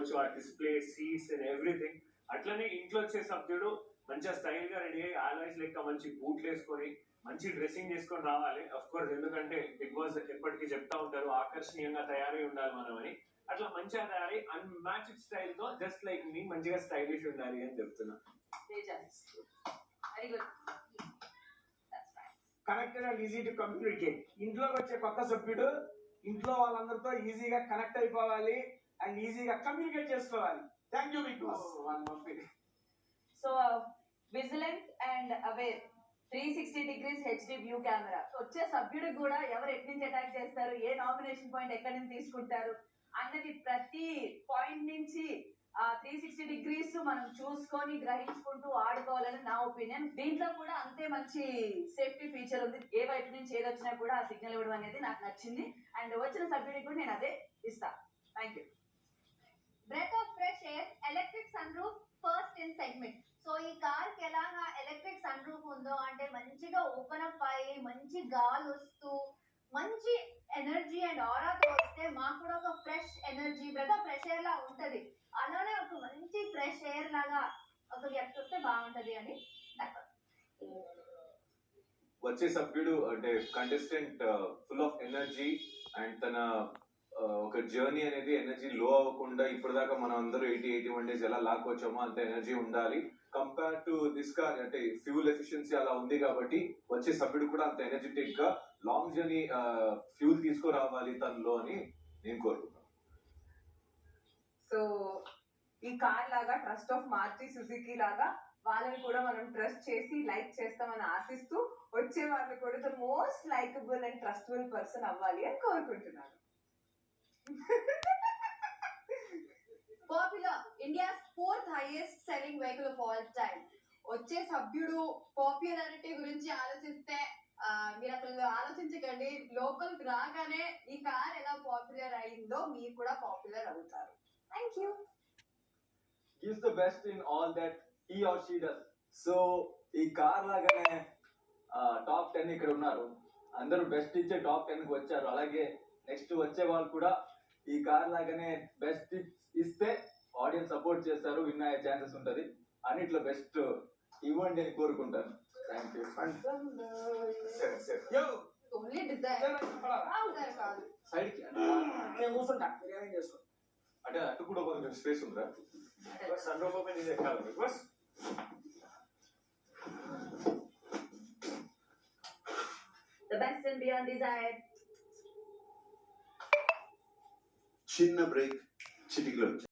చూసుకోవచ్చు, ఆ display, seats and everything. అట్లనే ఇంట్లో వచ్చే సభ్యుడు మంచిగా స్టైల్ గా రెడీ అయ్యి ఆల్వేస్ లెక్క మంచి బూట్లు వేసుకొని మంచి డ్రెస్సింగ్ చేసుకొని రావాలి. అఫ్ కోర్స్, ఎందుకంటే బిగ్ బాస్ ఎప్పటికీ చెప్తా ఉంటారు ఆకర్షణీయంగా తయారై ఉండాలి మనం అని. అట్లా మంచిగా తయారై అన్మ్యాచ్డ్ స్టైల్ తో జస్ట్ లైక్ మీ మంచిగా స్టైలిష్ ఉండాలి అని చెప్తున్నా. Connected and easy to communicate. ఇంట్లోకి వచ్చే కొత్త సభ్యుడు ఇంట్లో వాళ్ళందరితో ఈజీగా కనెక్ట్ అయిపోవాలి అండ్ ఈజీగా కమ్యూనికేట్ చేసుకోవాలి. Thank you big boss. So vigilant and aware 360 degrees HD view camera. వచ్చే సభ్యుడికి కూడా ఎవరు ఎటు నుంచి అటాక్ చేస్తారు, ఏ నామినేషన్ పాయింట్ ఎక్కడి నుంచి తీసుకుంటారు అన్నది ప్రతి పాయింట్ నుంచి 360 degrees మనం చూసుకొని గ్రహించుకుంటూ ఆడుకోవాలని నా ఒపీనియన్. దీంట్లో కూడా అంతే మంచి సేఫ్టీ ఫీచర్ ఉంది. ఏ వైపు నుంచి ఏది వచ్చినా కూడా ఆ సిగ్నల్ ఇవ్వడం అనేది నాకు నచ్చింది. అండ్ వచ్చిన సభ్యుడికి కూడా నేను అదే ఇస్తా. Thank you. Breath of fresh air, electric sun roof first in segment. So ఈ కార్ కి ఎలాగా ఎలక్ట్రిక్ సన్ రూఫ్ ఉందో అంటే మంచిగా ఓపెన్ అప్ అయ్యి మంచి గాలి వస్తూ మంచి ఎనర్జీ అండ్ ఆరాతో వస్తే మాకు కూడా ఒక fresh energy, breath of fresh air లా ఉంటది. అలానే ఒక మంచి ఫ్రెష్ ఎయిర్ లాగా ఒక వ్యక్తి వస్తే బాగుంటది అని వచ్చే సభ్యుడు అంటే contestant full of energy and తన ఒక జర్నీ అనేది ఎనర్జీ లో అవ్వకుండా ఇప్పటిదాకా మనం అందరూ 80-81 days ఎలా లాక్కొచ్చామో అంత ఎనర్జీ ఉండాలి. కంపేర్ టు దిస్ కార్ అంటే ఫ్యూల్ ఎఫిషియన్సీ అలా ఉంది కాబట్టి వచ్చే సభ్యుడు కూడా అంత ఎనర్జెటిక్ గా లాంగ్ జర్నీ ఫ్యూల్ తీసుకురావాలి తనలో అని నేను కోరుకుంటున్నాను. సో ఈ కార్ లాగా ట్రస్ట్ ఆఫ్ మారుతి సుజుకి లాగా వాళ్ళని కూడా మనం ట్రస్ట్ చేసి లైక్ చేస్తామని ఆశిస్తూ వచ్చే వాళ్ళు కూడా the most likeable and trustable person అవ్వాలి అని కోరుకుంటున్నాను. Popular, India's 4th highest selling vehicle of all time. వచ్చే సభ్యుడు పాపులారిటీ గురించి ఆలోచిస్తే మీరు అసలు ఆలోచించకండి. లోకల్ రాగానే ఈ కార్ ఎలా పాపులర్ అయిందో మీరు కూడా పాపులర్ అవుతారు. Thank you. gives the best in all that he or she does. So ఈ కార్ లాగానే టాప్ 10 ఇక్కడ ఉన్నారు, అందరూ బెస్ట్ ఇచ్చే టాప్ 10 కి వచ్చారు. అలాగే నెక్స్ట్ వచ్చే వాళ్ళు కూడా ఈ కార్ లాగానే బెస్ట్ ఇస్తే ఆడియన్స్ సపోర్ట్ చేస్తారు, విన్ అయ్యే ఛాన్సెస్ ఉంటది. అన్నిట్లో బెస్ట్ ఇవ్వండి అని కోరుకుంటాను. Thank you. ఓన్లీ డిజైర్ కాదు. సైడ్ కి నేను కూర్చుంటా, మీరేం చేసుకో. అంటే అటు కూడా కొంచెం స్పేస్ ఉందా? సన్ రూఫ్ ఓపెన్ చేసే కాదు big boss. The best and beyond desire. చిన్న బ్రేక్ చిటికలో